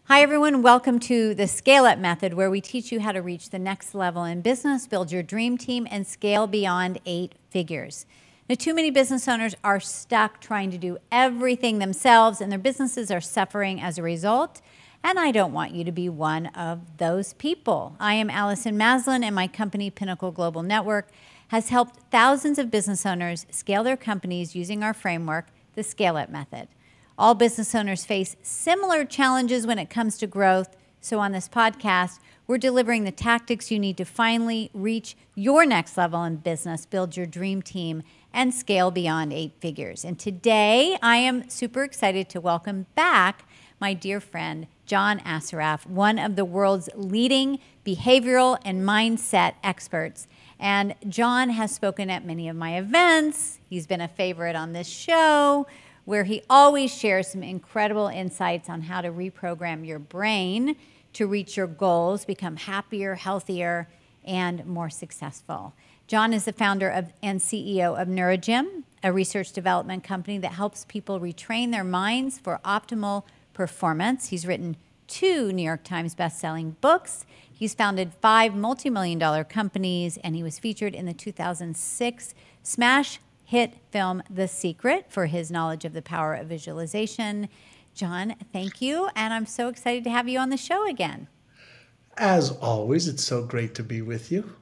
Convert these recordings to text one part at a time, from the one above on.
Hi, everyone. Welcome to the Scale Up Method, where we teach you how to reach the next level in business, build your dream team, and scale beyond 8 figures. Now, too many business owners are stuck trying to do everything themselves, and their businesses are suffering as a result. And I don't want you to be one of those people. I am Allison Maslan, and my company, Pinnacle Global Network, has helped thousands of business owners scale their companies using our framework, the Scale Up Method. All business owners face similar challenges when it comes to growth. So on this podcast, we're delivering the tactics you need to finally reach your next level in business, build your dream team, and scale beyond 8 figures. And today, I am super excited to welcome back my dear friend, John Assaraf, one of the world's leading behavioral and mindset experts. And John has spoken at many of my events. He's been a favorite on this show, where he always shares some incredible insights on how to reprogram your brain to reach your goals, become happier, healthier, and more successful. John is the founder and CEO of NeuroGym, a research development company that helps people retrain their minds for optimal performance. He's written 2 New York Times bestselling books. He's founded 5 multi-million-dollar companies, and he was featured in the 2006 smash hit film The Secret for his knowledge of the power of visualization. John, thank you, and I'm so excited to have you on the show again. As always, it's so great to be with you.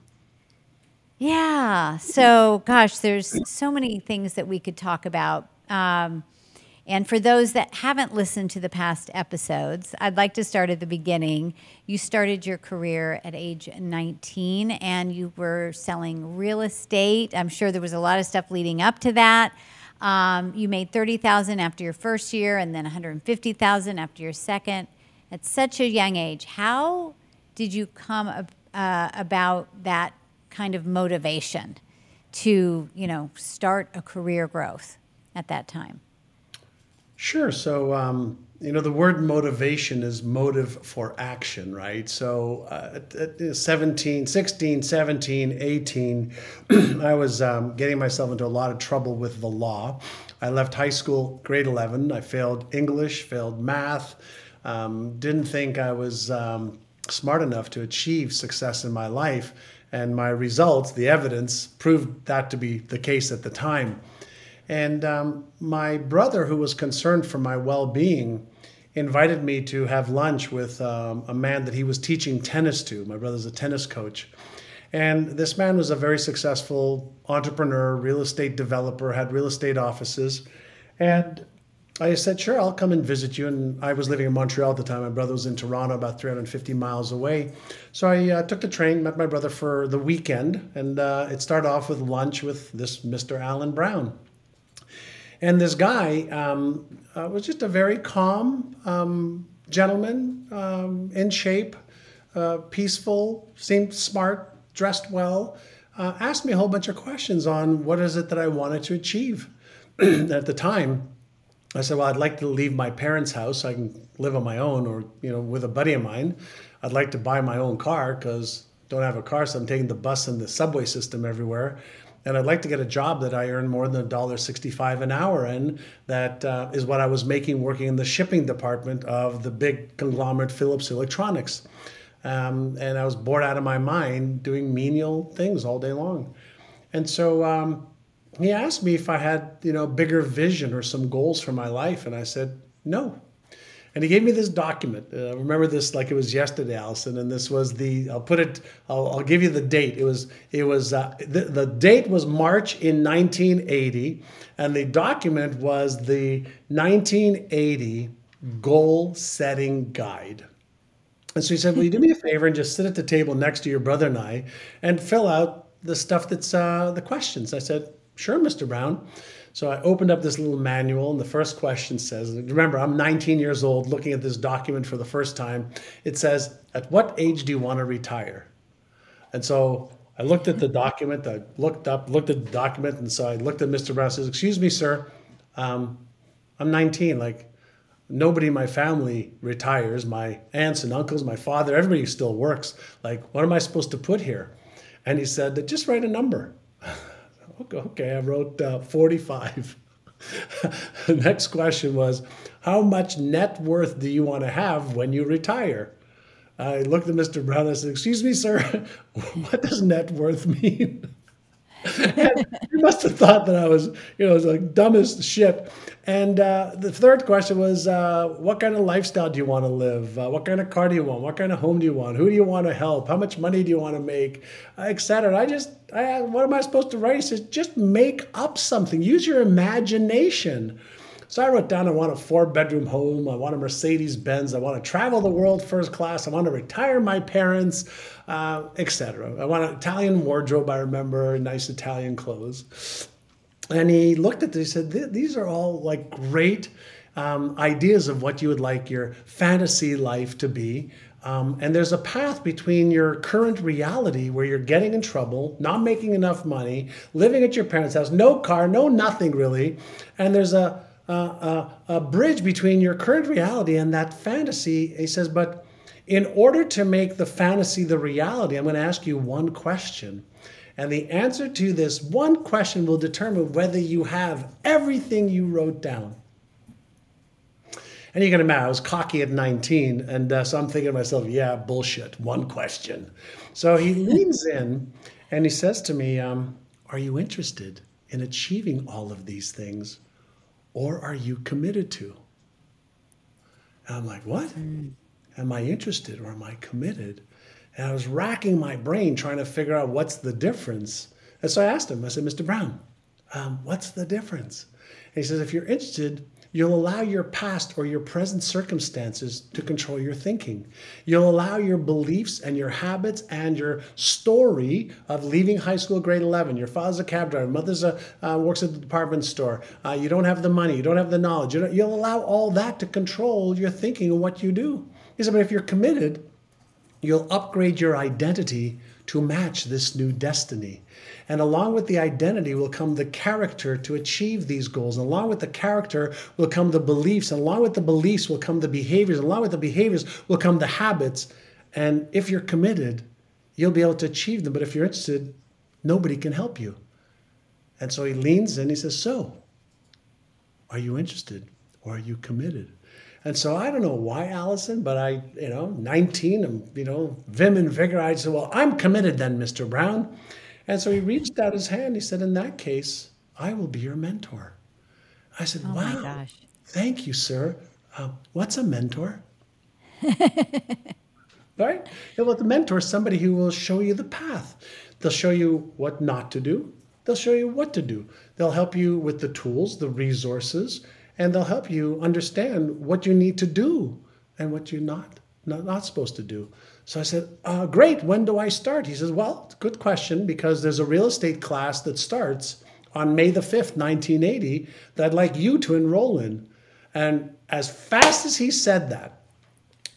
Yeah, so gosh, there's so many things that we could talk about. And for those that haven't listened to the past episodes, I'd like to start at the beginning. You started your career at age 19, and you were selling real estate. I'm sure there was a lot of stuff leading up to that. You made $30,000 after your first year, and then $150,000 after your second. At such a young age, how did you come about that kind of motivation to, start a career growth at that time? Sure. So, the word motivation is motive for action, right? So at 16, 17, 18, I was getting myself into a lot of trouble with the law. I left high school, grade 11. I failed English, failed math, didn't think I was smart enough to achieve success in my life. And my results, the evidence, proved that to be the case at the time. And my brother, who was concerned for my well-being, invited me to have lunch with a man that he was teaching tennis to. My brother's a tennis coach. And this man was a very successful entrepreneur, real estate developer, had real estate offices. And I said, sure, I'll come and visit you. And I was living in Montreal at the time. My brother was in Toronto, about 350 miles away. So I took the train, met my brother for the weekend. And it started off with lunch with this Mr. Alan Brown. And this guy was just a very calm gentleman, in shape, peaceful, seemed smart, dressed well, asked me a whole bunch of questions on what is it that I wanted to achieve. At the time, I said, well, I'd like to leave my parents' house so I can live on my own, or with a buddy of mine. I'd like to buy my own car because I don't have a car, so I'm taking the bus and the subway system everywhere. And I'd like to get a job that I earn more than $1.65 an hour, and that is what I was making working in the shipping department of the big conglomerate Philips Electronics. And I was bored out of my mind doing menial things all day long. And so he asked me if I had, bigger vision or some goals for my life. And I said, no. And he gave me this document. Remember this like it was yesterday, Allison. And this was I'll give you the date. The date was March in 1980. And the document was the 1980 goal setting guide. And so he said, will you do me a favor and just sit at the table next to your brother and I and fill out the stuff that's the questions. I said, sure, Mr. Brown. So I opened up this little manual, and the first question says, remember, I'm 19 years old looking at this document for the first time. It says, at what age do you want to retire? And so I looked at the document, I looked at the document, and so I looked at Mr. Brown and says, excuse me, sir, I'm 19. Like, nobody in my family retires. My aunts and uncles, my father, everybody still works. Like, what am I supposed to put here? And he said, just write a number. Okay, I wrote 45. The next question was, how much net worth do you want to have when you retire? I looked at Mr. Brown and I said, excuse me, sir, what does net worth mean? And he must have thought that I was, was like dumb as shit. And the third question was, what kind of lifestyle do you want to live? What kind of car do you want? What kind of home do you want? Who do you want to help? How much money do you want to make? Et cetera. And I asked, what am I supposed to write? He says, just make up something. Use your imagination. So I wrote down, I want a 4-bedroom home. I want a Mercedes Benz. I want to travel the world first class. I want to retire my parents, etc. I want an Italian wardrobe. I remember nice Italian clothes. And he looked at this. He said, these are all like great ideas of what you would like your fantasy life to be. And there's a path between your current reality where you're getting in trouble, not making enough money, living at your parents' house, no car, no nothing really. And there's a bridge between your current reality and that fantasy. He says, but in order to make the fantasy the reality, I'm going to ask you one question. And the answer to this one question will determine whether you have everything you wrote down. And you can imagine, I was cocky at 19. And so I'm thinking to myself, yeah, bullshit, one question. So he leans in and he says to me, are you interested in achieving all of these things? Or are you committed to? And I'm like, what? Am I interested or am I committed? And I was racking my brain trying to figure out what's the difference. And so I asked him, I said, Mr. Brown, what's the difference? And he says, if you're interested, you'll allow your past or your present circumstances to control your thinking. You'll allow your beliefs and your habits and your story of leaving high school grade 11. Your father's a cab driver, mother's works at the department store. You don't have the money, you don't have the knowledge. You'll allow all that to control your thinking and what you do. He said, but if you're committed, you'll upgrade your identity to match this new destiny. And along with the identity will come the character to achieve these goals. And along with the character will come the beliefs. And along with the beliefs will come the behaviors. And along with the behaviors will come the habits. And if you're committed, you'll be able to achieve them. But if you're interested, nobody can help you. And so he leans in, he says, so, are you interested or are you committed? And so I don't know why, Allison, but 19, I'm, vim and vigor. I said, well, I'm committed then, Mr. Brown. And so he reached out his hand. He said, in that case, I will be your mentor. I said, oh wow, my gosh. Thank you, sir. What's a mentor? Right? Well, the mentor is somebody who will show you the path. They'll show you what not to do. They'll show you what to do. They'll help you with the tools, the resources, and they'll help you understand what you need to do and what you're not supposed to do. So I said, great, when do I start? He says, well, it's a good question because there's a real estate class that starts on May the 5th, 1980 that I'd like you to enroll in. And as fast as he said that,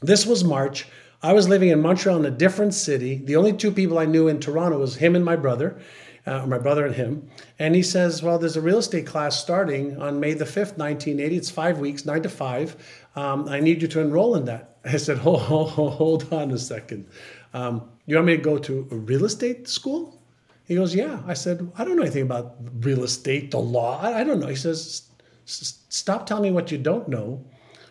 this was March, I was living in Montreal in a different city. The only two people I knew in Toronto was him and my brother and him. And he says, well, there's a real estate class starting on May the 5th, 1980. It's 5 weeks, 9 to 5. I need you to enroll in that. I said, hold on a second. You want me to go to a real estate school? He goes, yeah. I said, I don't know anything about real estate, the law. I don't know. He says, stop telling me what you don't know.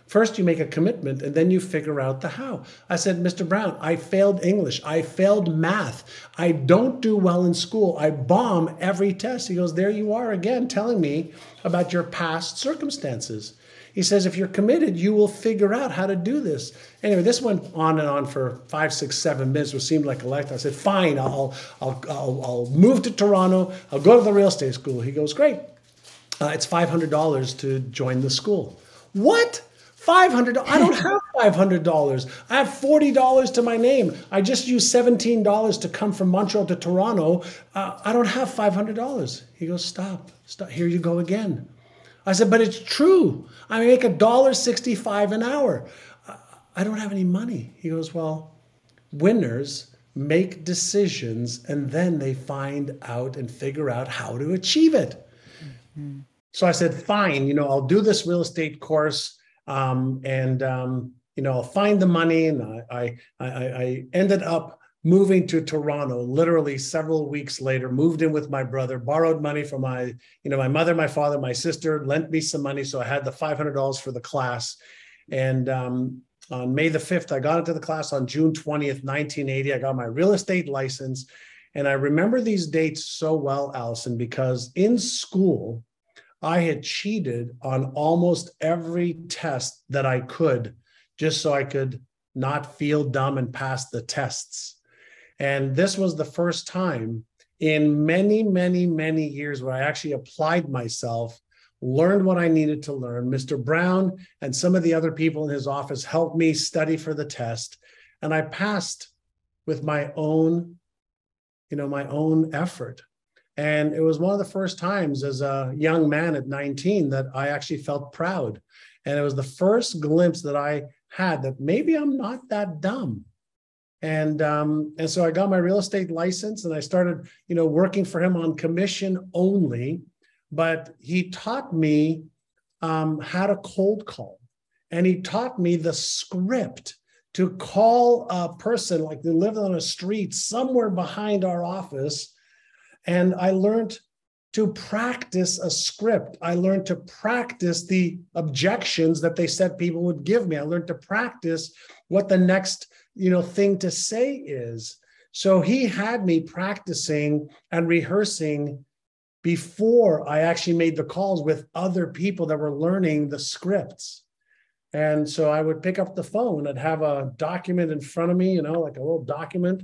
First, you make a commitment, and then you figure out the how. I said, Mr. Brown, I failed English. I failed math. I don't do well in school. I bomb every test. He goes, there you are again, telling me about your past circumstances. He says, if you're committed, you will figure out how to do this. Anyway, this went on and on for 5, 6, 7 minutes, which seemed like a lifetime. I said, fine, I'll move to Toronto. I'll go to the real estate school. He goes, great. It's $500 to join the school. What? $500? I don't have $500. I have $40 to my name. I just used $17 to come from Montreal to Toronto. I don't have $500. He goes, stop. Here you go again. I said, but it's true. I make $1.65 an hour. I don't have any money. He goes, well, winners make decisions and then they find out and figure out how to achieve it. Mm-hmm. So I said, fine, I'll do this real estate course. I'll find the money. And I ended up moving to Toronto, literally several weeks later, moved in with my brother, borrowed money from my mother, my father, my sister, lent me some money. So I had the $500 for the class. And on May the 5th, I got into the class. On June 20th, 1980, I got my real estate license. And I remember these dates so well, Allison, because in school, I had cheated on almost every test that I could, just so I could not feel dumb and pass the tests. And this was the first time in many, many, many years where I actually applied myself, learned what I needed to learn. Mr. Brown and some of the other people in his office helped me study for the test. And I passed with my own effort. And it was one of the first times as a young man at 19 that I actually felt proud. And it was the first glimpse that I had that maybe I'm not that dumb. And so I got my real estate license and I started, working for him on commission only. But he taught me how to cold call. And he taught me the script to call a person like they lived on a street somewhere behind our office. And I learned to practice a script. I learned to practice the objections that they said people would give me. I learned to practice what the next, thing to say is. So he had me practicing and rehearsing before I actually made the calls with other people that were learning the scripts. And so I would pick up the phone and have a document in front of me, like a little document.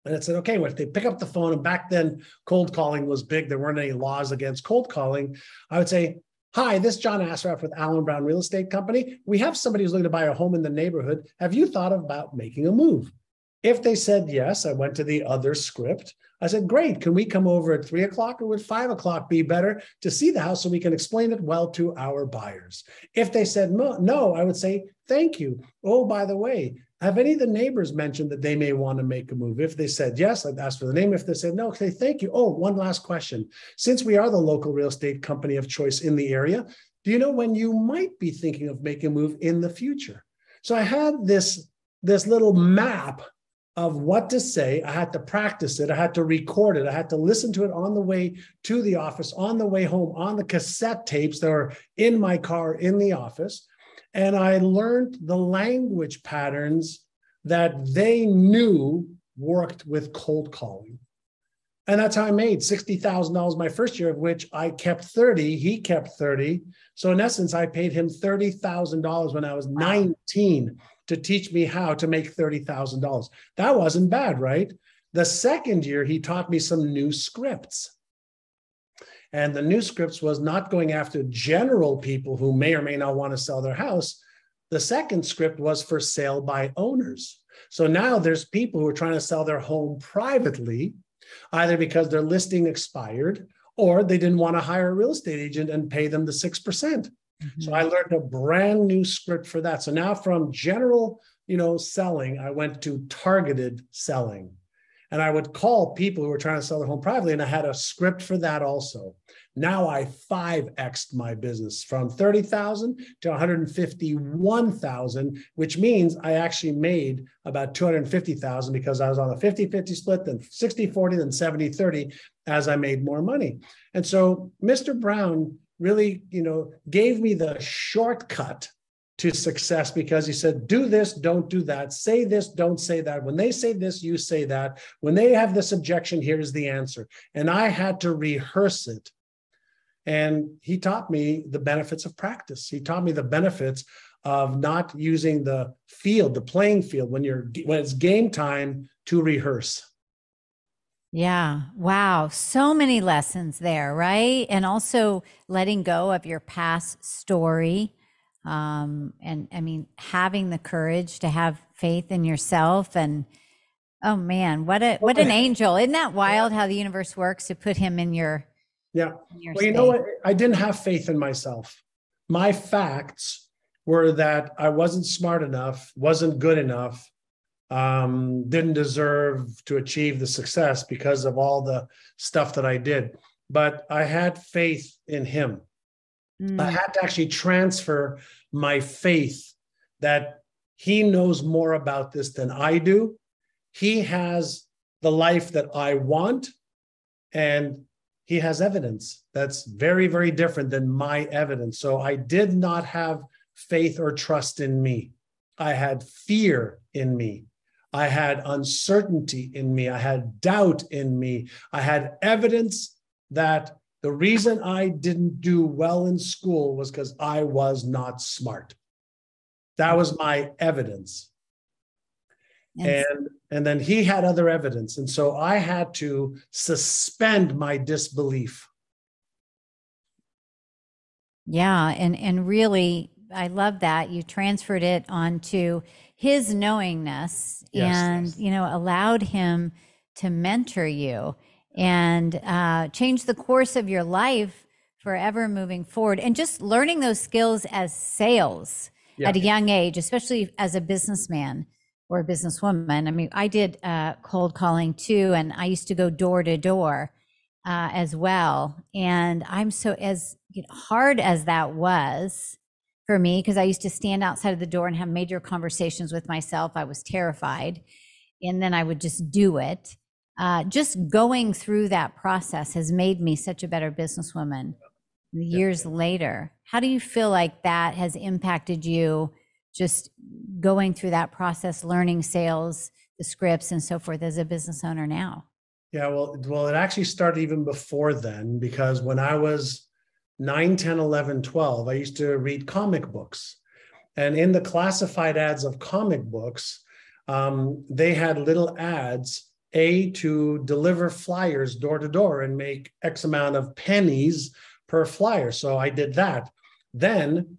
And it said, okay, well, if they pick up the phone, and back then cold calling was big, there weren't any laws against cold calling. I would say, hi, this is John Assaraf with Allen Brown Real Estate Company. We have somebody who's looking to buy a home in the neighborhood. Have you thought about making a move? If they said yes, I went to the other script. I said, great, can we come over at 3 o'clock or would 5 o'clock be better to see the house so we can explain it well to our buyers? If they said no, I would say, thank you. Oh, by the way, have any of the neighbors mentioned that they may want to make a move? If they said yes, I'd ask for the name. If they said no, I'd say thank you. Oh, one last question. Since we are the local real estate company of choice in the area, do you know when you might be thinking of making a move in the future? So I had this little map of what to say. I had to practice it. I had to record it. I had to listen to it on the way to the office, on the way home, on the cassette tapes that were in my car in the office. And I learned the language patterns that they knew worked with cold calling. And that's how I made $60,000 my first year, of which I kept 30, he kept 30. So in essence, I paid him $30,000 when I was 19 to teach me how to make $30,000. That wasn't bad, right? The second year, he taught me some new scripts. And the new scripts was not going after general people who may or may not want to sell their house. The second script was for sale by owners. So now there's people who are trying to sell their home privately, either because their listing expired or they didn't want to hire a real estate agent and pay them the 6%. Mm-hmm. So I learned a brand new script for that. So now from general, selling, I went to targeted selling. And I would call people who were trying to sell their home privately, and I had a script for that also. Now I 5x'd my business from 30,000 to 151,000, which means I actually made about 250,000 because I was on a 50-50 split, then 60-40, then 70-30 as I made more money. And so Mr. Brown really, gave me the shortcut to success because he said, do this, don't do that. Say this, don't say that. When they say this, you say that. When they have this objection, here's the answer. And I had to rehearse it. And he taught me the benefits of practice. He taught me the benefits of not using the playing field when it's game time to rehearse. Yeah. Wow. So many lessons there, right? And also letting go of your past story. And I mean, having the courage to have faith in yourself, and oh man, what an angel. Isn't that wild how the universe works to put him in your well, you know what? I didn't have faith in myself. My facts were that I wasn't smart enough, wasn't good enough, didn't deserve to achieve the success because of all the stuff that I did. But I had faith in him. I had to actually transfer my faith that he knows more about this than I do. he has the life that I want, and he has evidence that's very, very different than my evidence. So I did not have faith or trust in me. I had fear in me. I had uncertainty in me. I had doubt in me. I had evidence that the reason I didn't do well in school was because I was not smart. That was my evidence. And And then he had other evidence. And so I had to suspend my disbelief. yeah, and really, I love that you transferred it onto his knowingness and, Yes. allowed him to mentor you and change the course of your life forever moving forward. And just learning those skills as sales at a Yeah. young age, especially as a businessman or a businesswoman. I mean, I did cold calling too, and I used to go door to door as well. And I'm so, as hard as that was for me, because I used to stand outside of the door and have major conversations with myself. I was terrified. And then I would just do it. Just going through that process has made me such a better businesswoman years later. How do you feel like that has impacted you, just going through that process, learning sales, the scripts and so forth as a business owner now? Yeah, well, it actually started even before then, because when I was 9, 10, 11, 12, I used to read comic books. And in the classified ads of comic books, they had little ads, to deliver flyers door to door and make X amount of pennies per flyer. So I did that. Then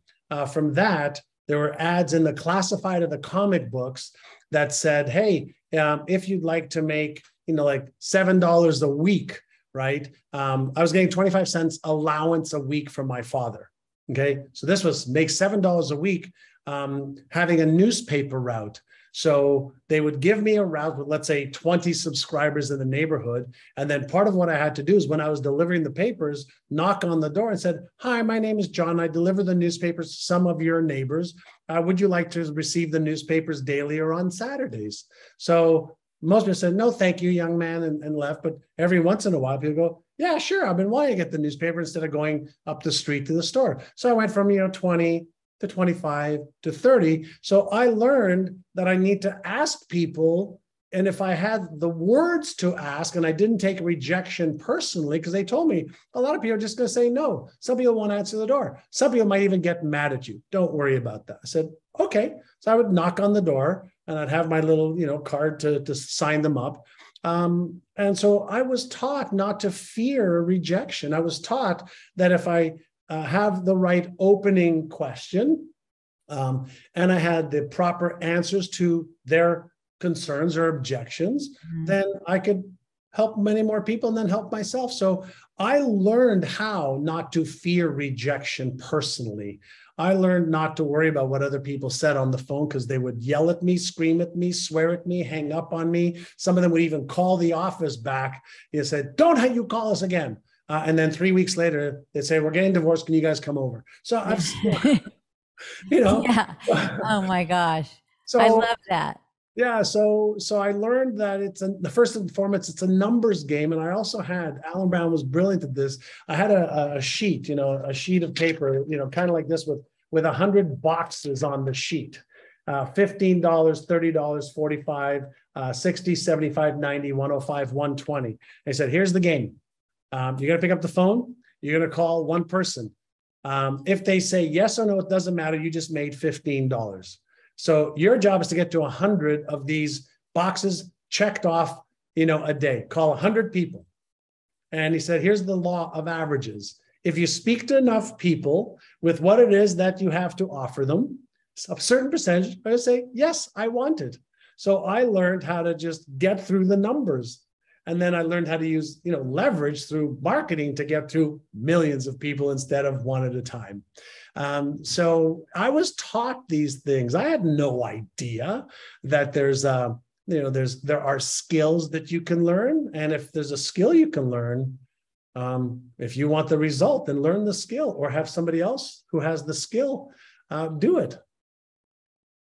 from that, there were ads in the classified of the comic books that said, hey, if you'd like to make, like $7 a week, right? I was getting 25 cents allowance a week from my father. Okay. So this was make $7 a week, having a newspaper route. So they would give me a route with, let's say, 20 subscribers in the neighborhood. And then part of what I had to do is, when I was delivering the papers, knock on the door and said, hi, my name is John. I deliver the newspapers to some of your neighbors. Would you like to receive the newspapers daily or on Saturdays? So most people said, no, thank you, young man, and left. But every once in a while, people go, yeah, sure. I've been wanting to get the newspaper instead of going up the street to the store. So I went from, 20 to 25 to 30. So I learned that I need to ask people. And if I had the words to ask, and I didn't take rejection personally, because they told me a lot of people are just going to say no. Some people won't answer the door. Some people might even get mad at you. Don't worry about that. I said, okay. So I would knock on the door and I'd have my little, card to sign them up. And so I was taught not to fear rejection. I was taught that if I have the right opening question, and I had the proper answers to their concerns or objections, then I could help many more people and then help myself. So I learned how not to fear rejection personally. I learned not to worry about what other people said on the phone, because they would yell at me, scream at me, swear at me, hang up on me. Some of them would even call the office back and said, don't you call us again. And then 3 weeks later, they'd say, we're getting divorced. Can you guys come over? So I've, Yeah. Oh my gosh. So I love that. Yeah, so I learned that the first and foremost, it's a numbers game. And I also had, Alan Brown was brilliant at this. I had a sheet, a sheet of paper, kind of like this with 100 boxes on the sheet. $15, $30, 45, 60, 75, 90, 105, 120. I said, here's the game. You're going to pick up the phone. You're going to call one person. If they say yes or no, it doesn't matter. You just made $15. So your job is to get to 100 of these boxes checked off, a day. Call 100 people. And he said, here's the law of averages. If you speak to enough people with what it is that you have to offer them, a certain percentage, I say, yes, I want it. So I learned how to just get through the numbers. And then I learned how to use, leverage through marketing to get to millions of people instead of one at a time. So I was taught these things. I had no idea that there are skills that you can learn. And if there's a skill you can learn, if you want the result, then learn the skill or have somebody else who has the skill do it.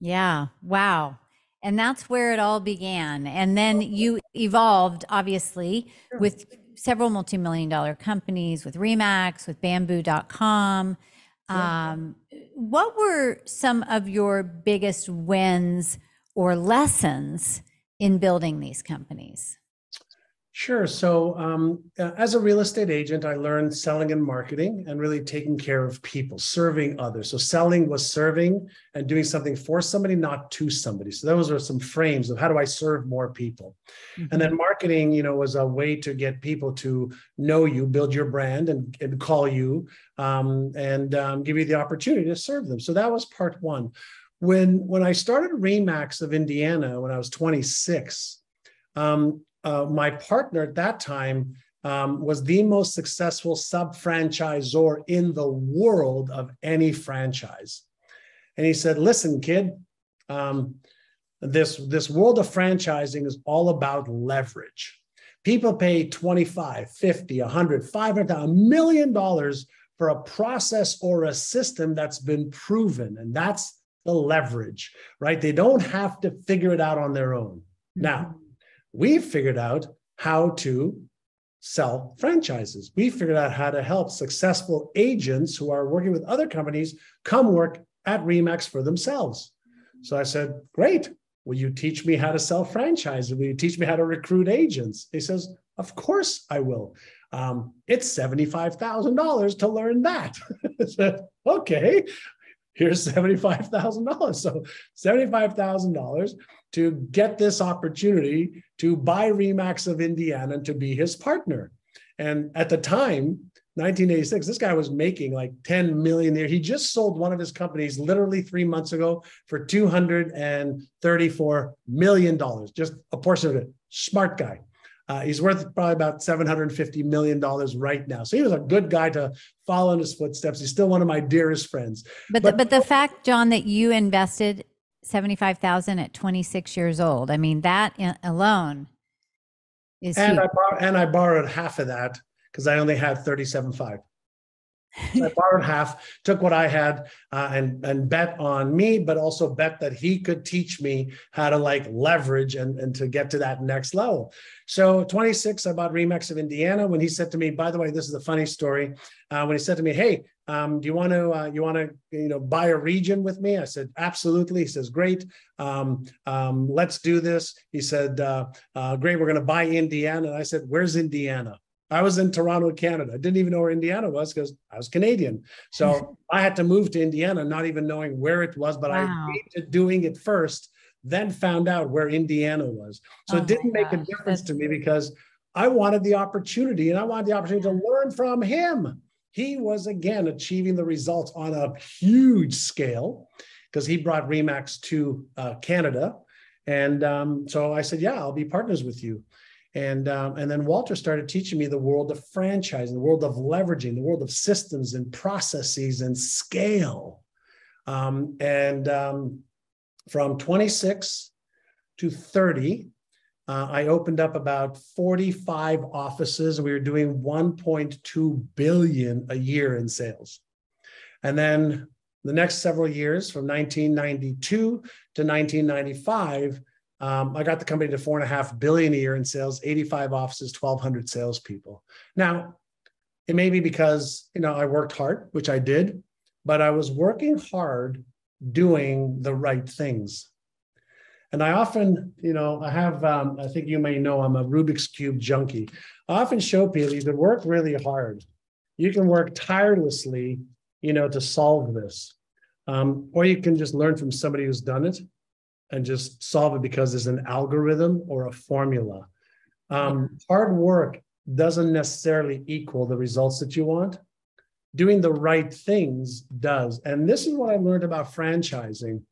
Yeah. Wow. And that's where it all began. And then you evolved, obviously, with several multi-million-dollar companies, with Remax, with bamboo.com. What were some of your biggest wins or lessons in building these companies? Sure. So, as a real estate agent, I learned selling and marketing and really taking care of people, serving others. So, selling was serving and doing something for somebody, not to somebody. So, those are some frames of how do I serve more people. Mm-hmm. And then marketing, was a way to get people to know you, build your brand, and call you and give you the opportunity to serve them. So, that was part one. When I started Remax of Indiana when I was 26, my partner at that time was the most successful sub-franchisor in the world of any franchise. And he said, listen, kid, this world of franchising is all about leverage. People pay $25, $50, $100, $500, $1 million for a process or a system that's been proven. And that's the leverage, right? They don't have to figure it out on their own. Mm-hmm. Now, we've figured out how to sell franchises. We figured out how to help successful agents who are working with other companies come work at Remax for themselves. So I said, great. Will you teach me how to sell franchises? Will you teach me how to recruit agents? He says, of course I will. It's $75,000 to learn that. I said, okay, here's $75,000. So $75,000 to get this opportunity to buy Remax of Indiana and to be his partner. And at the time, 1986, this guy was making like 10 million a year. He just sold one of his companies literally 3 months ago for $234 million, just a portion of it. Smart guy. He's worth probably about $750 million right now. So he was a good guy to follow in his footsteps. He's still one of my dearest friends. But the fact, John, that you invested $75,000 at 26 years old, I mean, that alone is huge. I borrowed half of that because I only had 37.5. So I borrowed half, took what I had and bet on me, but also bet that he could teach me how to like leverage and to get to that next level. So 26, I bought Remax of Indiana. When he said to me, by the way, this is a funny story. When he said to me, hey, do you want to buy a region with me? I said, absolutely. He says, great. Let's do this. He said, great. We're going to buy Indiana. And I said, where's Indiana? I was in Toronto, Canada. I didn't even know where Indiana was because I was Canadian. So I had to move to Indiana, not even knowing where it was, but I agreed to doing it first, then found out where Indiana was. So it didn't make a difference to me because I wanted the opportunity and I wanted the opportunity to learn from him. He was, again, achieving the results on a huge scale because he brought Remax to Canada. And so I said, yeah, I'll be partners with you. And then Walter started teaching me the world of franchising, the world of leveraging, the world of systems and processes and scale. From 26 to 30, I opened up about 45 offices. We were doing 1.2 billion a year in sales. And then the next several years, from 1992 to 1995, I got the company to 4.5 billion a year in sales, 85 offices, 1,200 salespeople. Now, it may be because, I worked hard, which I did, but I was working hard doing the right things. And I often, I have, I think you may know, I'm a Rubik's Cube junkie. I often show people you can work really hard. You can work tirelessly, to solve this. Or you can just learn from somebody who's done it and just solve it because there's an algorithm or a formula. Hard work doesn't necessarily equal the results that you want. Doing the right things does. And this is what I learned about franchising.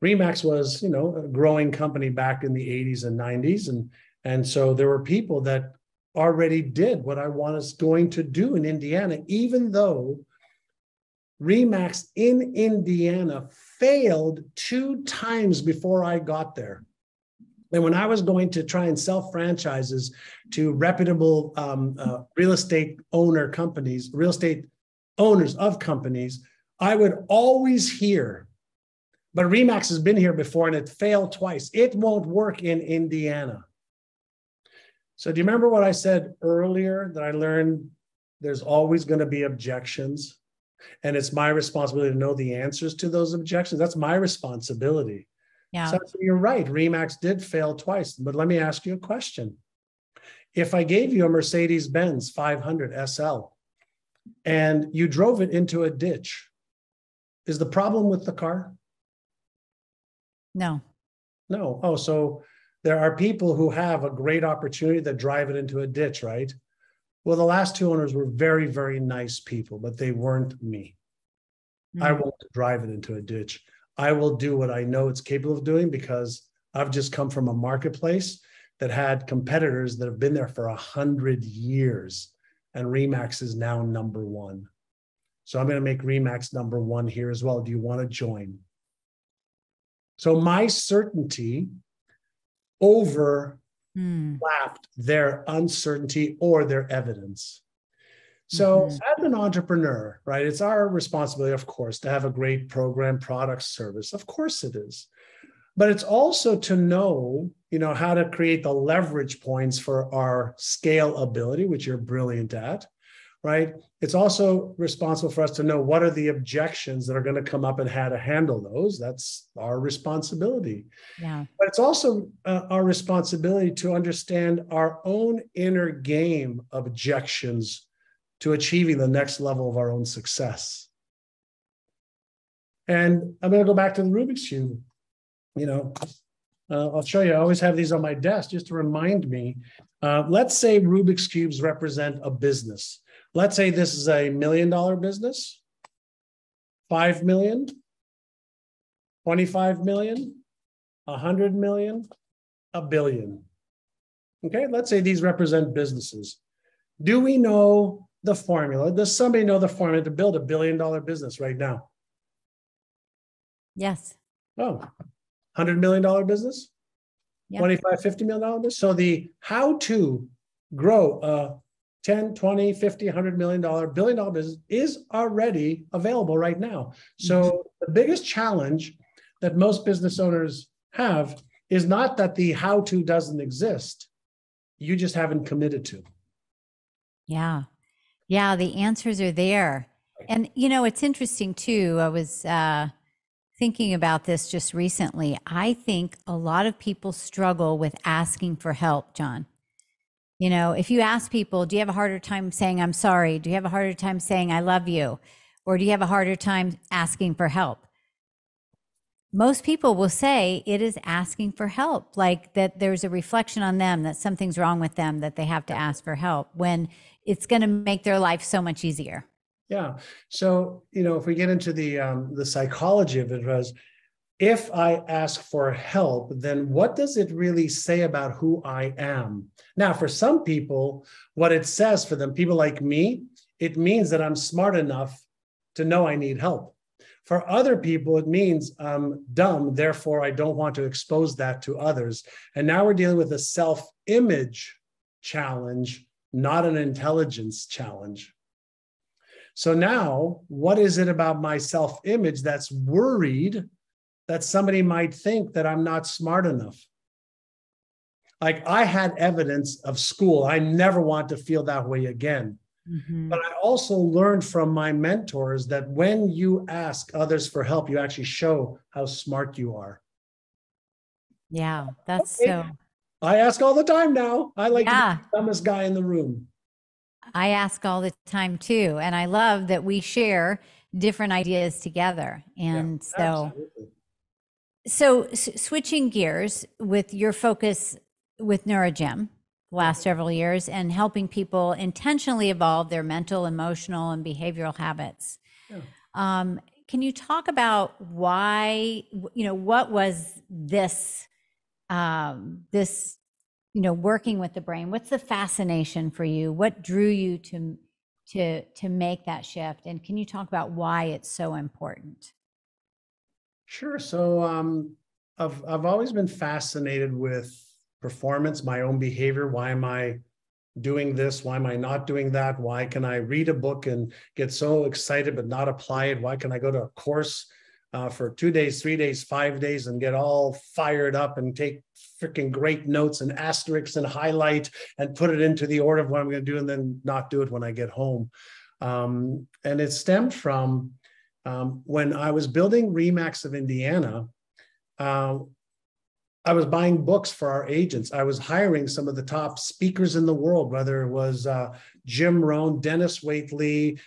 Remax was, a growing company back in the 80s and 90s. And so there were people that already did what I was going to do in Indiana, even though Remax in Indiana failed 2 times before I got there. And when I was going to try and sell franchises to reputable real estate owners of companies, I would always hear But Remax has been here before and it failed twice. It won't work in Indiana. So do you remember what I said earlier, that I learned there's always going to be objections, and it's my responsibility to know the answers to those objections? That's my responsibility. Yeah. So you're right. Remax did fail twice, but let me ask you a question. If I gave you a Mercedes-Benz 500 SL and you drove it into a ditch, is the problem with the car? No. No. Oh, so there are people who have a great opportunity that drive it into a ditch, right? Well, the last two owners were very, very nice people, but they weren't me. I won't drive it into a ditch. I will do what I know it's capable of doing, because I've just come from a marketplace that had competitors that have been there for 100 years, and Remax is now number one. So I'm going to make Remax number one here as well. Do you want to join? So my certainty overlapped their uncertainty or their evidence. So as an entrepreneur, right, it's our responsibility, of course, to have a great program, product, service. Of course it is. But it's also to know, how to create the leverage points for our scalability, which you're brilliant at, right? It's also responsible for us to know what are the objections that are going to come up and how to handle those. That's our responsibility. Yeah. But it's also our responsibility to understand our own inner game objections to achieving the next level of our own success. And I'm going to go back to the Rubik's Cube. I'll show you. I always have these on my desk just to remind me. Let's say Rubik's Cubes represent a business. Let's say this is a $1 million business, 5 million, 25 million, 100 million, a billion. Okay, let's say these represent businesses. Do we know the formula? Does somebody know the formula to build $1 billion business right now? Yes. Oh, $100 million business? Yeah. $25, $50 million business? So the how to grow a 10, 20, 50, $100 million, $1 billion business is already available right now. So the biggest challenge that most business owners have is not that the how to doesn't exist. You just haven't committed to. Yeah. Yeah. The answers are there. And, it's interesting too. I was thinking about this just recently. I think a lot of people struggle with asking for help, John. If you ask people, do you have a harder time saying, I'm sorry? Do you have a harder time saying, I love you? Or do you have a harder time asking for help? Most people will say it is asking for help, like that there's a reflection on them, that something's wrong with them, that they have to ask for help, when it's going to make their life so much easier. Yeah. So, if we get into the psychology of it, was if I ask for help, then what does it really say about who I am? Now, for some people, what it says for them, people like me, it means that I'm smart enough to know I need help. For other people, it means I'm dumb, therefore I don't want to expose that to others. And now we're dealing with a self-image challenge, not an intelligence challenge. So now, what is it about my self-image that's worried that somebody might think that I'm not smart enough? Like, I had evidence of school. I never want to feel that way again. But I also learned from my mentors that when you ask others for help, you actually show how smart you are. Yeah, that's so. I ask all the time now. I like to be Yeah. the dumbest guy in the room. I ask all the time too. And I love that we share different ideas together. And so switching gears with your focus with NeuroGym the last several years and helping people intentionally evolve their mental, emotional, and behavioral habits. Yeah. Can you talk about why, what was this, working with the brain? What's the fascination for you? What drew you to make that shift? And can you talk about why it's so important? Sure. So I've always been fascinated with performance, my own behavior. Why am I doing this? Why am I not doing that? Why can I read a book and get so excited but not apply it? Why can I go to a course for 2 days, 3 days, 5 days, and get all fired up and take freaking great notes and asterisks and highlight and put it into the order of what I'm going to do, and then not do it when I get home. And it stemmed from when I was building Remax of Indiana. I was buying books for our agents. I was hiring some of the top speakers in the world, whether it was Jim Rohn, Dennis Waitley,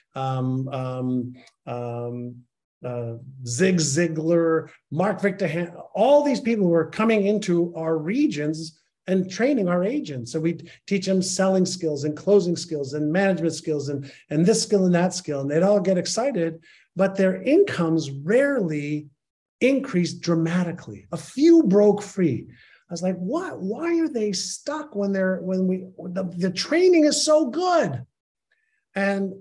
Zig Ziglar, Mark Victor, all these people were coming into our regions and training our agents. So we teach them selling skills and closing skills and management skills and this skill and that skill. And they'd all get excited, but their incomes rarely increased dramatically. A few broke free. I was like, what? Why are they stuck when the training is so good? And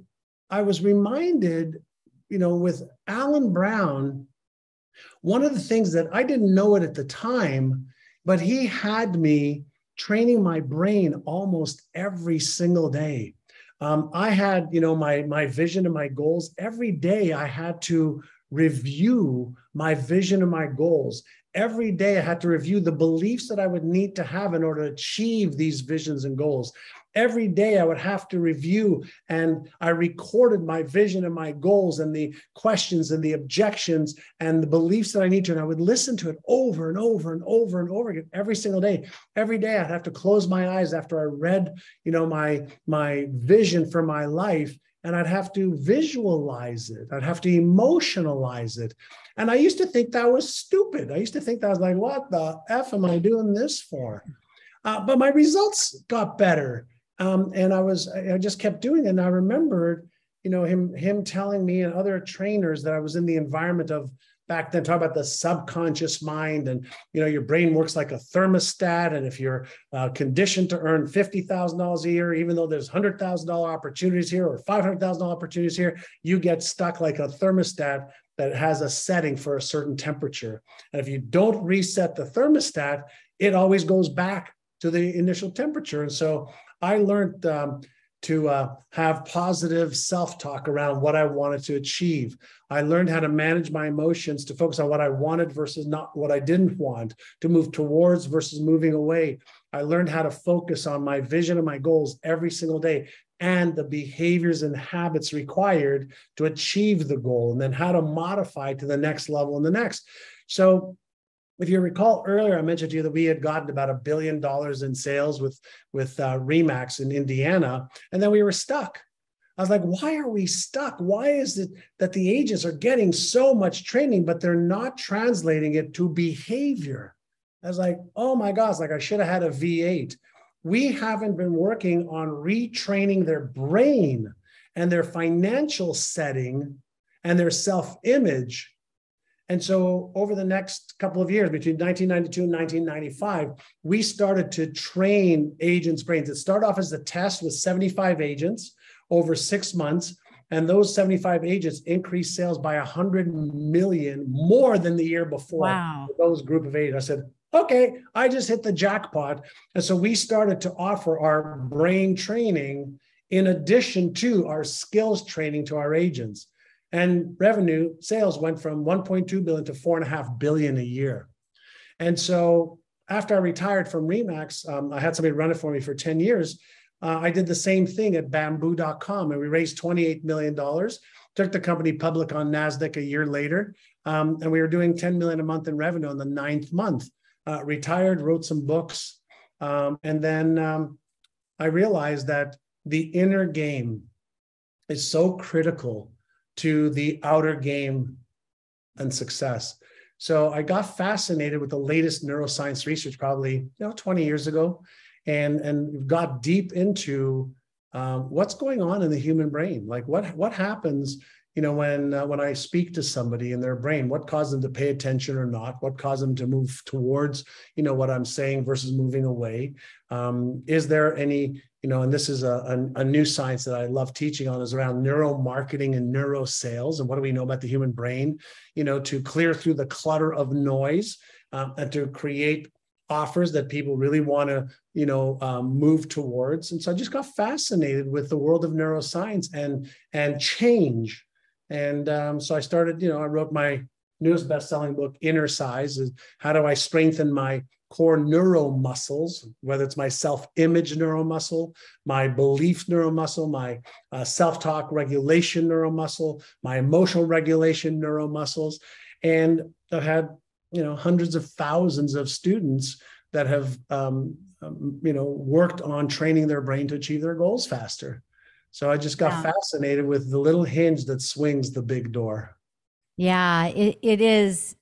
I was reminded, with Alan Brown, one of the things that I didn't know it at the time, but he had me training my brain almost every single day. I had, my vision and my goals. Every day I had to review my vision and my goals. Every day I had to review the beliefs that I would need to have in order to achieve these visions and goals. Every day I would have to review, and I recorded my vision and my goals and the questions and the objections and the beliefs that I need to, and I would listen to it over and over and over and over again every single day. Every day I'd have to close my eyes after I read, my vision for my life, and I'd have to visualize it. I'd have to emotionalize it. And I used to think that was stupid. I used to think that was like, what the F am I doing this for? But my results got better. And I just kept doing it. And I remembered, him telling me and other trainers that I was in the environment of back then, talk about the subconscious mind, and, your brain works like a thermostat. And if you're conditioned to earn $50,000 a year, even though there's $100,000 opportunities here or $500,000 opportunities here, you get stuck like a thermostat that has a setting for a certain temperature. And if you don't reset the thermostat, it always goes back to the initial temperature. And so I learned to have positive self-talk around what I wanted to achieve. I learned how to manage my emotions, to focus on what I wanted versus not what I didn't want, to move towards versus moving away. I learned how to focus on my vision and my goals every single day, and the behaviors and habits required to achieve the goal, and then how to modify to the next level and the next. So if you recall earlier, I mentioned to you that we had gotten about $1 billion in sales with Remax in Indiana, and then we were stuck. I was like, why are we stuck? Why is it that the agents are getting so much training, but they're not translating it to behavior? I was like, oh my gosh, like I should have had a V8. We haven't been working on retraining their brain and their financial setting and their self-image. And so over the next couple of years, between 1992 and 1995, we started to train agents' brains. It started off as a test with 75 agents over 6 months. And those 75 agents increased sales by 100 million more than the year before. Wow. Those group of agents. I said, okay, I just hit the jackpot. And so we started to offer our brain training in addition to our skills training to our agents. And revenue sales went from 1.2 billion to 4.5 billion a year. And so after I retired from Remax, I had somebody run it for me for 10 years. I did the same thing at bamboo.com, and we raised $28 million, took the company public on NASDAQ a year later. And we were doing 10 million a month in revenue in the 9th month. Retired, wrote some books. And then I realized that the inner game is so critical to the outer game and success. So I got fascinated with the latest neuroscience research probably 20 years ago, and got deep into what's going on in the human brain. Like what happens, when I speak to somebody in their brain, what caused them to pay attention or not, what caused them to move towards, what I'm saying versus moving away. Is there any, and this is a new science that I love teaching on, is around neuromarketing and neurosales. And what do we know about the human brain, to clear through the clutter of noise and to create offers that people really want to, move towards. And so I just got fascinated with the world of neuroscience and change. And so I started, I wrote my newest best-selling book, Inner Size, is how do I strengthen my core neuromuscles, whether it's my self-image neuromuscle, my belief neuromuscle, my self-talk regulation neuromuscle, my emotional regulation neuromuscles. And I've had, hundreds of thousands of students that have, worked on training their brain to achieve their goals faster. So I just got fascinated with the little hinge that swings the big door. Yeah, it is.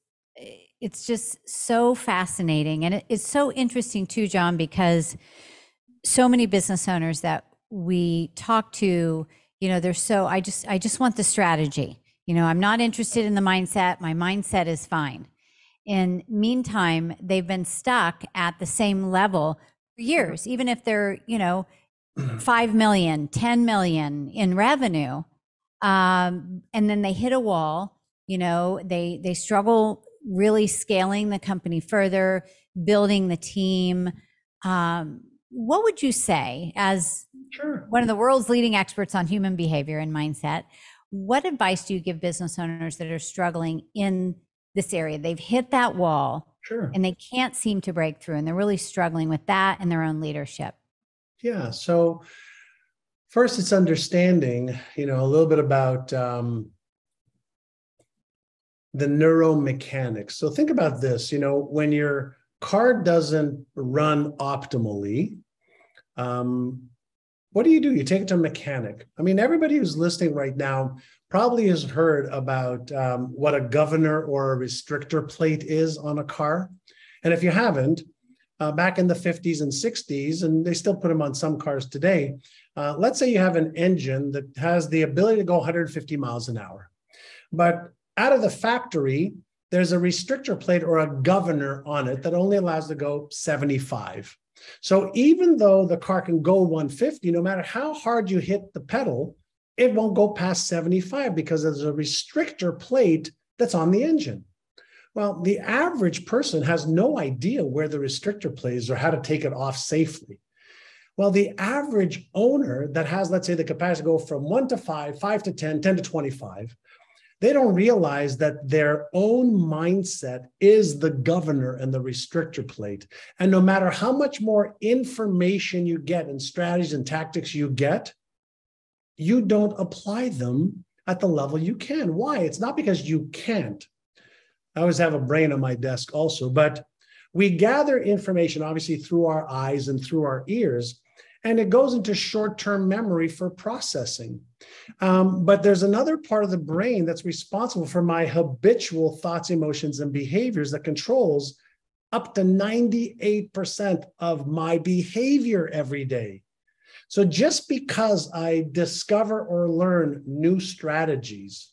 It's just so fascinating. And it's so interesting too, John, because so many business owners that we talk to, they're so, I just want the strategy. I'm not interested in the mindset. My mindset is fine. In meantime, they've been stuck at the same level for years, even if they're, 5 million, 10 million in revenue. And then they hit a wall, they struggle really scaling the company further, building the team. What would you say, as one of the world's leading experts on human behavior and mindset, what advice do you give business owners that are struggling in this area? They've hit that wall and they can't seem to break through, and they're really struggling with that and their own leadership. Yeah. So first, it's understanding, a little bit about the neuromechanics. So think about this, when your car doesn't run optimally, what do? You take it to a mechanic. I mean, everybody who's listening right now probably has heard about what a governor or a restrictor plate is on a car. And if you haven't, back in the 50s and 60s, and they still put them on some cars today, let's say you have an engine that has the ability to go 150 miles an hour. But out of the factory, there's a restrictor plate or a governor on it that only allows to go 75. So even though the car can go 150, no matter how hard you hit the pedal, it won't go past 75 because there's a restrictor plate that's on the engine. Well, the average person has no idea where the restrictor plate is or how to take it off safely. Well, the average owner that has, let's say, the capacity to go from 1 to 5, 5 to 10, 10 to 25, they don't realize that their own mindset is the governor and the restrictor plate. And no matter how much more information you get and strategies and tactics you get, you don't apply them at the level you can. Why? It's not because you can't. I always have a brain on my desk also, but we gather information obviously through our eyes and through our ears, and it goes into short-term memory for processing. But there's another part of the brain that's responsible for my habitual thoughts, emotions, and behaviors that controls up to 98% of my behavior every day. So just because I discover or learn new strategies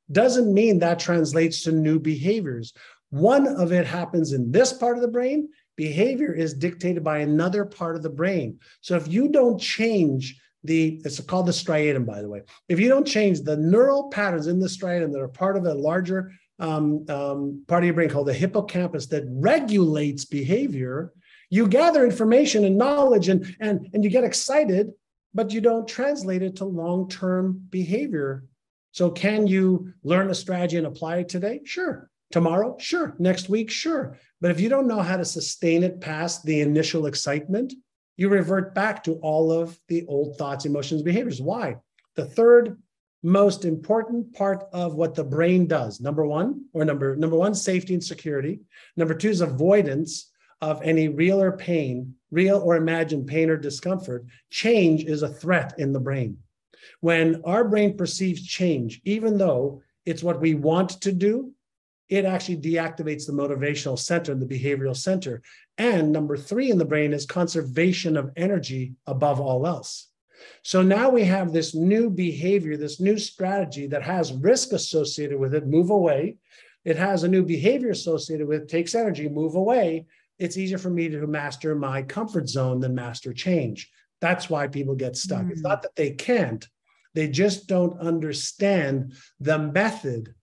doesn't mean that translates to new behaviors. One of it happens in this part of the brain. Behavior is dictated by another part of the brain. So if you don't change it's called the striatum, by the way. If you don't change the neural patterns in the striatum that are part of a larger part of your brain called the hippocampus that regulates behavior, you gather information and knowledge and you get excited, but you don't translate it to long-term behavior. So can you learn a strategy and apply it today? Sure. Tomorrow? Sure. Next week? Sure. But if you don't know how to sustain it past the initial excitement, you revert back to all of the old thoughts, emotions, behaviors. Why? The third most important part of what the brain does, number one, safety and security. Number two is avoidance of any real or imagined pain or discomfort. Change is a threat in the brain. When our brain perceives change, even though it's what we want to do, it actually deactivates the motivational center and the behavioral center. And number three in the brain is conservation of energy above all else. So now we have this new behavior, this new strategy that has risk associated with it, move away. It has a new behavior associated with it, takes energy, move away. It's easier for me to master my comfort zone than master change. That's why people get stuck. It's not that they can't, they just don't understand the method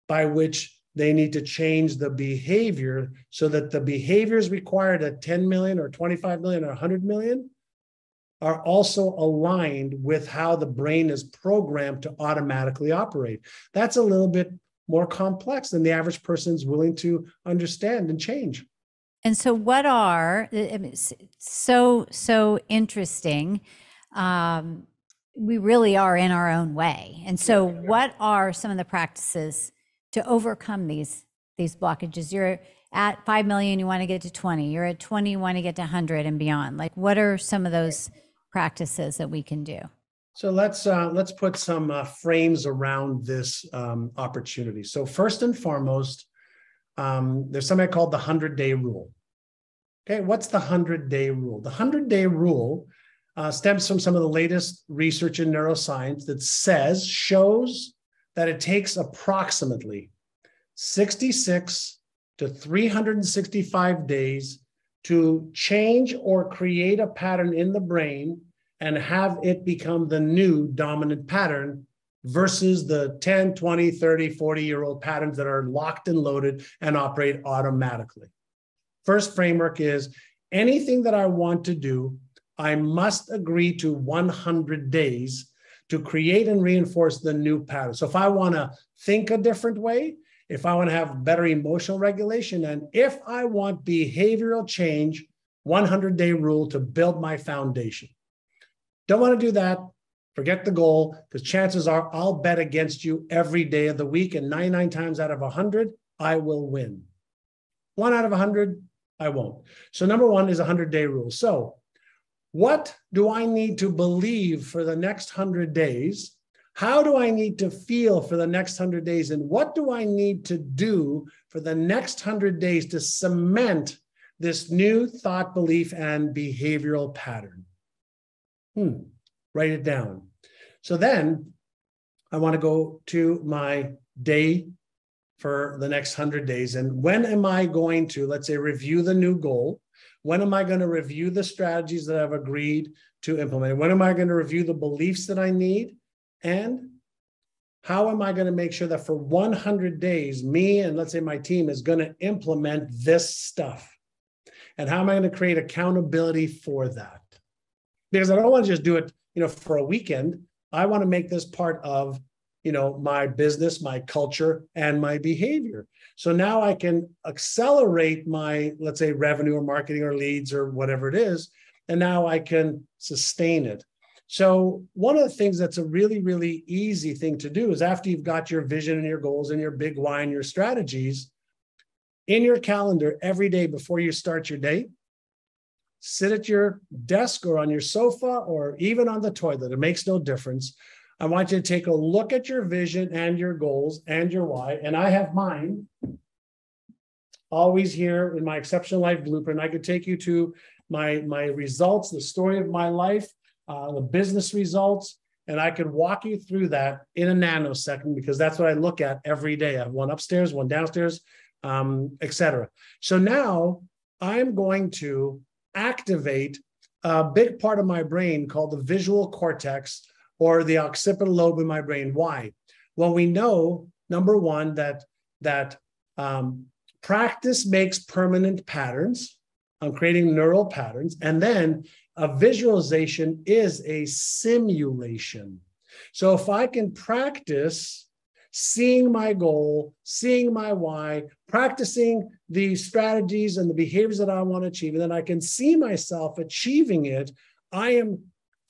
by which they need to change the behavior so that the behaviors required at 10 million or 25 million or 100 million are also aligned with how the brain is programmed to automatically operate. That's a little bit more complex than the average person's willing to understand and change. And so what are, I mean, so interesting. We really are in our own way. And so what are some of the practices to overcome these blockages? You're at 5 million, you want to get to 20. You're at 20, you want to get to 100 and beyond. Like, what are some of those practices that we can do? So let's put some frames around this opportunity. So first and foremost, there's something called the 100-day rule. Okay, what's the 100-day rule? The 100-day rule stems from some of the latest research in neuroscience that shows that it takes approximately 66 to 365 days to change or create a pattern in the brain and have it become the new dominant pattern versus the 10, 20, 30, 40-year-old patterns that are locked and loaded and operate automatically. First framework is anything that I want to do, I must agree to 100 days to create and reinforce the new pattern. So if I want to think a different way, if I want to have better emotional regulation, and if I want behavioral change, 100-day rule to build my foundation. Don't want to do that. Forget the goal, because chances are I'll bet against you every day of the week, and 99 times out of 100, I will win. 1 out of 100, I won't. So number one is a 100-day rule. So what do I need to believe for the next 100 days? How do I need to feel for the next 100 days? And what do I need to do for the next 100 days to cement this new thought, belief, and behavioral pattern? Write it down. So then I want to go to my day for the next 100 days. And when am I going to, let's say, review the new goal? When am I going to review the strategies that I've agreed to implement? When am I going to review the beliefs that I need? And how am I going to make sure that for 100 days, me and let's say my team is going to implement this stuff? And how am I going to create accountability for that? Because I don't want to just do it, for a weekend. I want to make this part of, my business, my culture, and my behavior. So now I can accelerate my, let's say, revenue or marketing or leads or whatever it is. And now I can sustain it. So one of the things that's a really, really easy thing to do is after you've got your vision and your goals and your big why and your strategies in your calendar every day before you start your day, sit at your desk or on your sofa or even on the toilet. It makes no difference. I want you to take a look at your vision and your goals and your why. And I have mine always here in my Exceptional Life Blueprint. I could take you to my results, the story of my life, the business results, and I could walk you through that in a nanosecond because that's what I look at every day. I have one upstairs, one downstairs, etc. So now I'm going to activate a big part of my brain called the visual cortex or the occipital lobe in my brain. Why? Well, we know, number one, that practice makes permanent patterns. I'm creating neural patterns. And then a visualization is a simulation. So if I can practice seeing my goal, seeing my why, practicing the strategies and the behaviors that I want to achieve, and then I can see myself achieving it, I am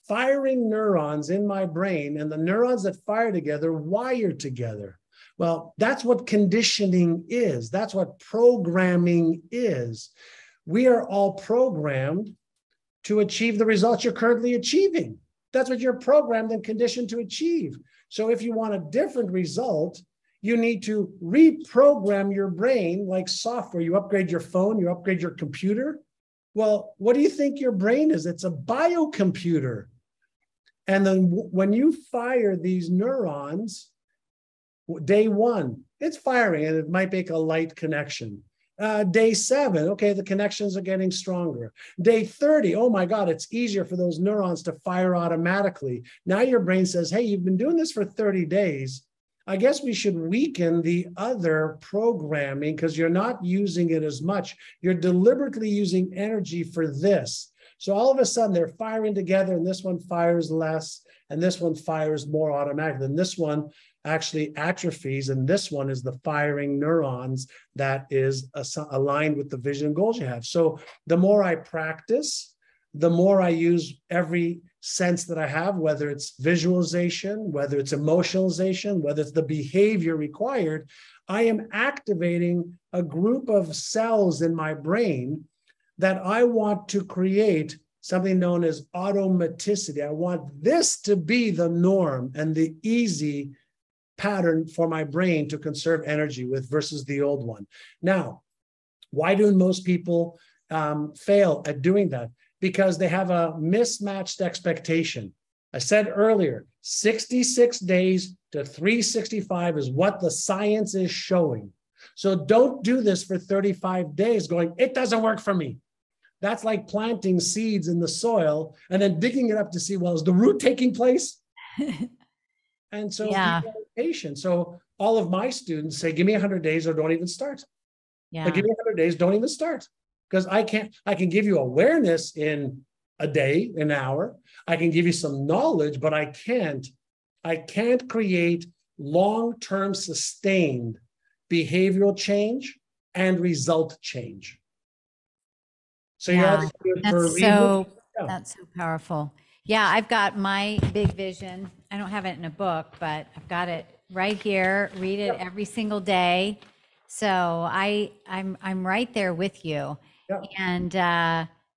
firing neurons in my brain, and the neurons that fire together wire together. Well, that's what conditioning is. That's what programming is. We are all programmed to achieve the results you're currently achieving. That's what you're programmed and conditioned to achieve. So if you want a different result, you need to reprogram your brain like software. You upgrade your phone, you upgrade your computer. Well, what do you think your brain is? It's a biocomputer. And then when you fire these neurons, day one, it's firing and it might make a light connection. Day 7, okay, the connections are getting stronger. Day 30, oh my God, it's easier for those neurons to fire automatically. Now your brain says, hey, you've been doing this for 30 days. I guess we should weaken the other programming because you're not using it as much. You're deliberately using energy for this. So all of a sudden they're firing together and this one fires less and this one fires more automatically. And this one actually atrophies. And this one is the firing neurons that is aligned with the vision and goals you have. So the more I practice, the more I use every sense that I have, whether it's visualization, whether it's emotionalization, whether it's the behavior required, I am activating a group of cells in my brain that I want to create something known as automaticity. I want this to be the norm and the easy pattern for my brain to conserve energy with versus the old one. Now, why do most people fail at doing that? Because they have a mismatched expectation. I said earlier, 66 days to 365 is what the science is showing. So don't do this for 35 days going, it doesn't work for me. That's like planting seeds in the soil and then digging it up to see, well, is the root taking place? And so be very patient. So all of my students say, give me 100 days or don't even start. Yeah. Like, give me 100 days, don't even start. Because I can give you awareness in a day, an hour. I can give you some knowledge, but I can't create long-term sustained behavioral change and result change. So that's so powerful. Yeah, I've got my big vision. I don't have it in a book, but I've got it right here. Read it every single day. So I'm right there with you. And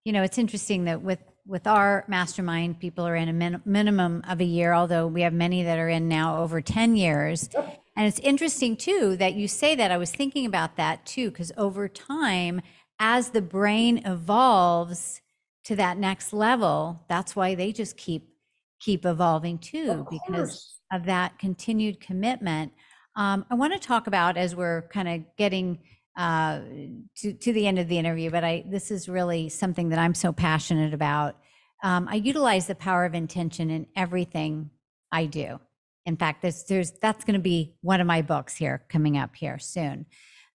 it's interesting that with our mastermind, people are in a minimum of a year, although we have many that are in now over 10 years. And it's interesting too that you say that. I was thinking about that too, because over time, as the brain evolves to that next level, that's why they just keep evolving too, because of that continued commitment. I want to talk about, as we're kind of getting to the end of the interview, but this is really something that I'm so passionate about. I utilize the power of intention in everything I do. In fact, that's going to be one of my books here coming up here soon.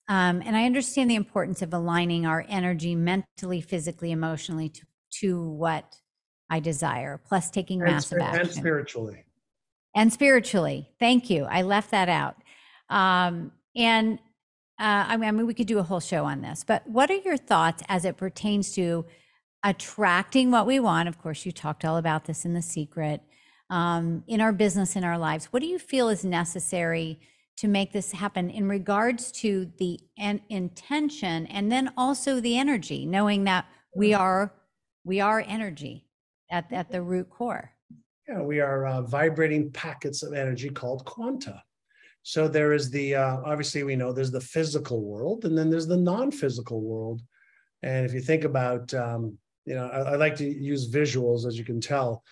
And I understand the importance of aligning our energy mentally, physically, emotionally to what I desire, plus taking massive action. And spiritually. And spiritually. Thank you. I left that out. I mean, we could do a whole show on this, but what are your thoughts as it pertains to attracting what we want? Of course, you talked all about this in The Secret, in our business, in our lives. What do you feel is necessary to make this happen in regards to the intention and then also the energy, knowing that we are energy at the root core? Yeah, we are vibrating packets of energy called quanta. So there is the, obviously we know there's the physical world and then there's the non-physical world. And if you think about, I like to use visuals, as you can tell,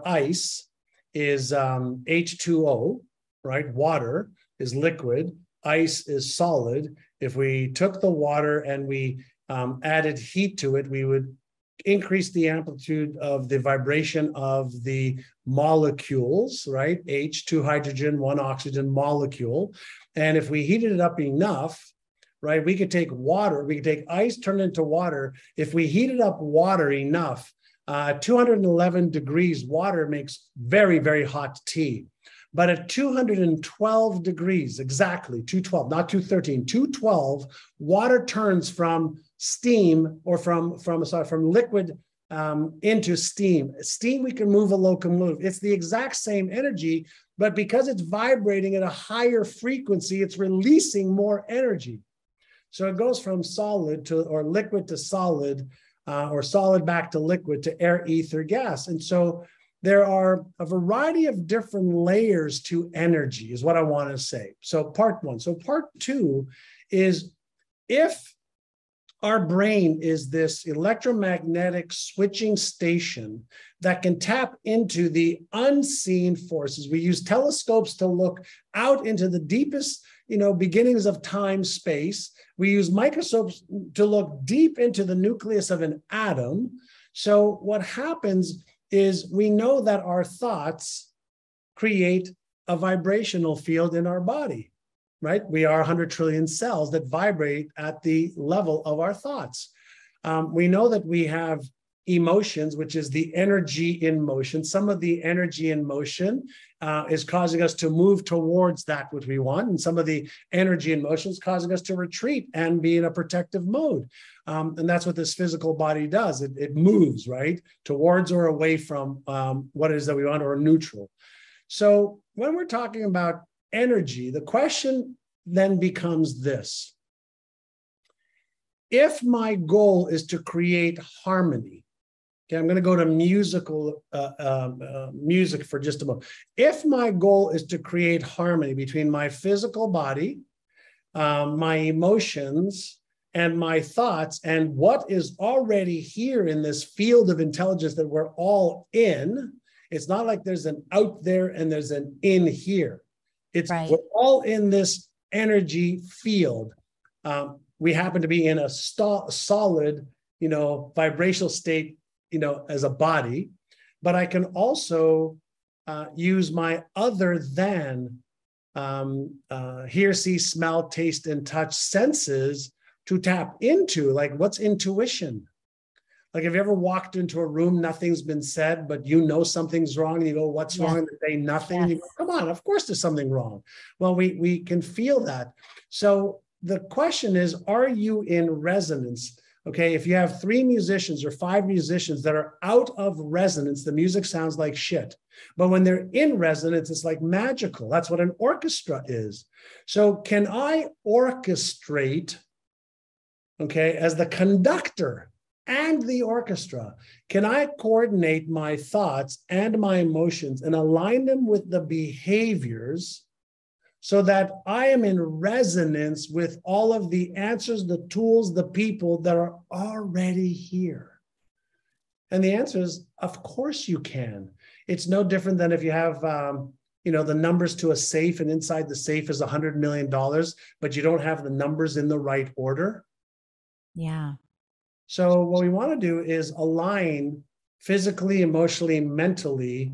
ice is H2O, right? Water is liquid, ice is solid. If we took the water and we added heat to it, we would increase the amplitude of the vibration of the molecules, right? H, 2 hydrogen, 1 oxygen molecule. And if we heated it up enough, right, we could take water, we could take ice, turn it into water. If we heated up water enough, 211 degrees, water makes very, very hot tea. But at 212 degrees, exactly, 212, not 213, 212, water turns from steam or from liquid into steam. Steam, we can move a locomotive. It's the exact same energy, but because it's vibrating at a higher frequency, it's releasing more energy. So it goes from solid or liquid to solid, or solid back to liquid to air, ether, gas. And so there are a variety of different layers to energy, is what I want to say. So part one. So part two is, if our brain is this electromagnetic switching station that can tap into the unseen forces. We use telescopes to look out into the deepest, beginnings of time, space. We use microscopes to look deep into the nucleus of an atom. So what happens is we know that our thoughts create a vibrational field in our body, right? We are 100 trillion cells that vibrate at the level of our thoughts. We know that we have emotions, which is the energy in motion. Some of the energy in motion is causing us to move towards that which we want. And some of the energy in motion is causing us to retreat and be in a protective mode. And that's what this physical body does. It moves, right? Towards or away from what it is that we want, or neutral. So when we're talking about energy, the question then becomes this. If my goal is to create harmony, okay, I'm going to go to music for just a moment. If my goal is to create harmony between my physical body, my emotions, and my thoughts, and what is already here in this field of intelligence that we're all in, it's not like there's an out there and there's an in here. It's right. We're all in this energy field. We happen to be in a solid, vibrational state, as a body, but I can also use my other than hear, see, smell, taste, and touch senses to tap into, like, what's intuition? Like, have you ever walked into a room, nothing's been said, but something's wrong, and you go, what's wrong? And they say nothing. Yes. And you go, come on, of course there's something wrong. Well, we can feel that. So the question is, are you in resonance? Okay, if you have 3 musicians or 5 musicians that are out of resonance, the music sounds like shit. But when they're in resonance, it's like magical. That's what an orchestra is. So can I orchestrate, okay, as the conductor and the orchestra, can I coordinate my thoughts and my emotions and align them with the behaviors so that I am in resonance with all of the answers, the tools, the people that are already here? And the answer is, of course you can. It's no different than if you have, the numbers to a safe, and inside the safe is $100 million, but you don't have the numbers in the right order. Yeah. So what we want to do is align physically, emotionally, mentally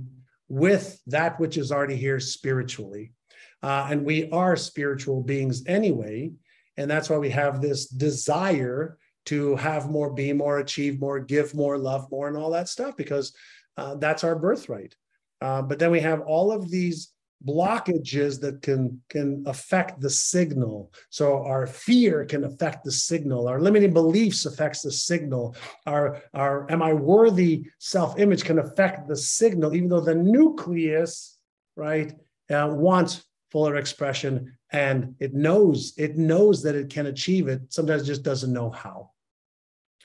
with that which is already here spiritually. And we are spiritual beings anyway. And that's why we have this desire to have more, be more, achieve more, give more, love more, and all that stuff, because that's our birthright. But then we have all of these blockages that can affect the signal. So our fear can affect the signal. Our limiting beliefs affects the signal. Our am I worthy self-image can affect the signal, even though the nucleus, right, wants fuller expression, and it knows that it can achieve it. Sometimes it just doesn't know how.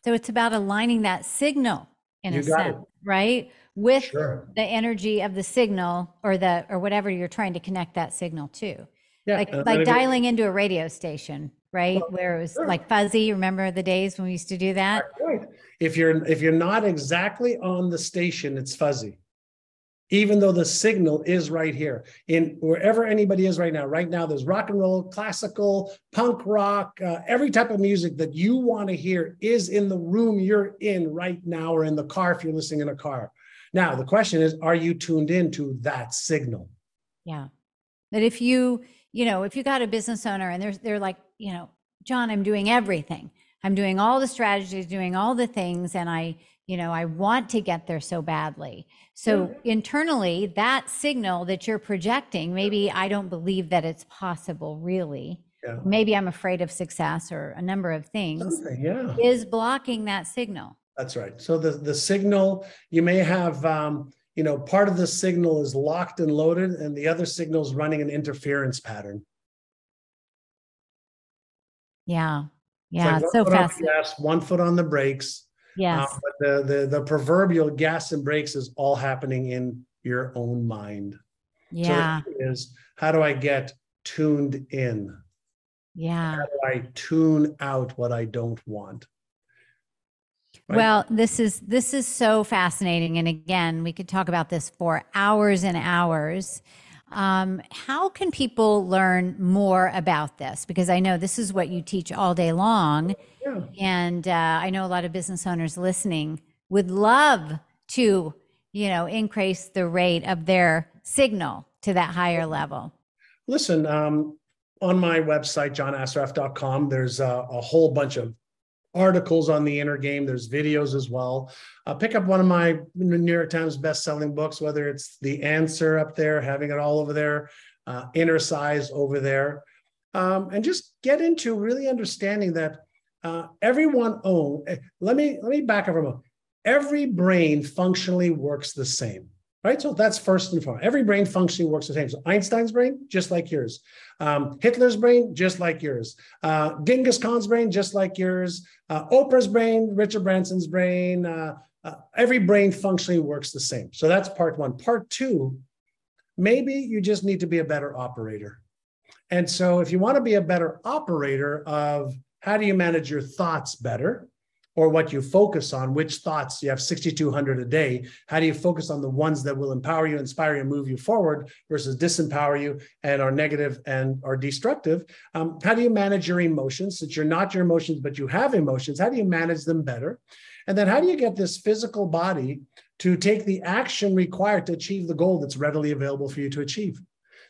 So it's about aligning that signal in a sense, right? With the energy of the signal, or whatever you're trying to connect that signal to. Yeah, like dialing into a radio station, right? Where it was like fuzzy. Remember the days when we used to do that? Right. If you're not exactly on the station, it's fuzzy. Even though the signal is right here, in wherever anybody is right now. Right now, there's rock and roll, classical, punk rock, every type of music that you want to hear is in the room you're in right now, or in the car if you're listening in a car. Now, the question is, are you tuned into that signal? Yeah. But if you got a business owner and they're like, John, I'm doing everything. I'm doing all the strategies, doing all the things, and I want to get there so badly. So internally, that signal that you're projecting, maybe I don't believe that it's possible, really. Yeah. Maybe I'm afraid of success, or a number of things, is blocking that signal. That's right. So the signal, you may have, part of the signal is locked and loaded, and the other signal is running an interference pattern. Yeah. Yeah. It's so fascinating. Gas, 1 foot on the brakes. Yes. But the proverbial gas and brakes is all happening in your own mind. Yeah. So the key is, how do I get tuned in? Yeah. How do I tune out what I don't want? Right? Well, this is so fascinating. And again, we could talk about this for hours and hours. How can people learn more about this? Because I know this is what you teach all day long. Yeah. And I know a lot of business owners listening would love to, increase the rate of their signal to that higher level. Listen, on my website, johnassaraf.com, there's a whole bunch of articles on the inner game. There's videos as well. Pick up one of my New York Times best-selling books, whether it's The Answer up there, having it all over there, Inner Size over there, and just get into really understanding that everyone let me back up a moment. Every brain functionally works the same. Right, so that's first and foremost. Every brain functioning works the same. So Einstein's brain, just like yours. Hitler's brain, just like yours. Genghis Khan's brain, just like yours. Oprah's brain, Richard Branson's brain. Every brain functionally works the same. So that's part one. Part two, maybe you just need to be a better operator. And so if you want to be a better operator of how do you manage your thoughts better, or what you focus on, which thoughts, you have 6,200 a day, how do you focus on the ones that will empower you, inspire you, and move you forward versus disempower you and are negative and are destructive? How do you manage your emotions? Since you're not your emotions, but you have emotions, how do you manage them better? And then how do you get this physical body to take the action required to achieve the goal that's readily available for you to achieve?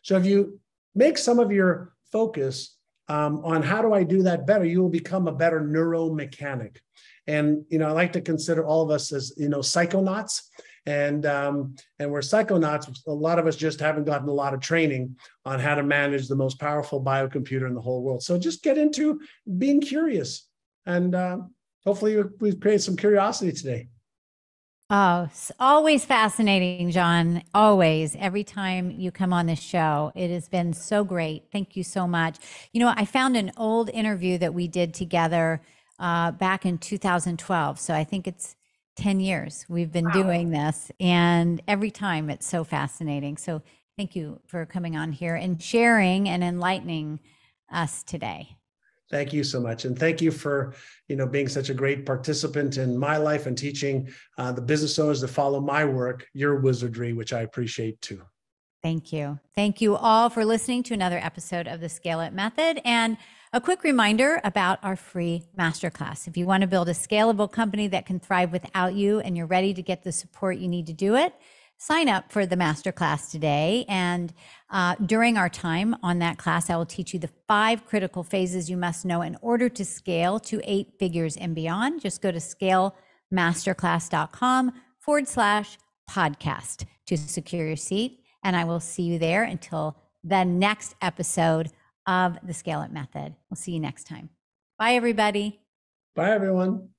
So if you make some of your focus on how do I do that better, you will become a better neuromechanic. And, I like to consider all of us as, psychonauts. And we're psychonauts. A lot of us just haven't gotten a lot of training on how to manage the most powerful biocomputer in the whole world. So just get into being curious. And hopefully we've created some curiosity today. Oh, it's always fascinating, John. Always. Every time you come on this show, it has been so great. Thank you so much. I found an old interview that we did together back in 2012. So I think it's 10 years we've been doing this. And every time it's so fascinating. So thank you for coming on here and sharing and enlightening us today. Thank you so much. And thank you for, being such a great participant in my life and teaching the business owners that follow my work, your wizardry, which I appreciate too. Thank you. Thank you all for listening to another episode of the Scale It Method. And a quick reminder about our free masterclass. If you want to build a scalable company that can thrive without you and you're ready to get the support you need to do it, sign up for the masterclass today. And during our time on that class, I will teach you the 5 critical phases you must know in order to scale to 8 figures and beyond. Just go to scalemasterclass.com/podcast to secure your seat. And I will see you there until the next episode of the Scale It Method. We'll see you next time. Bye, everybody. Bye, everyone.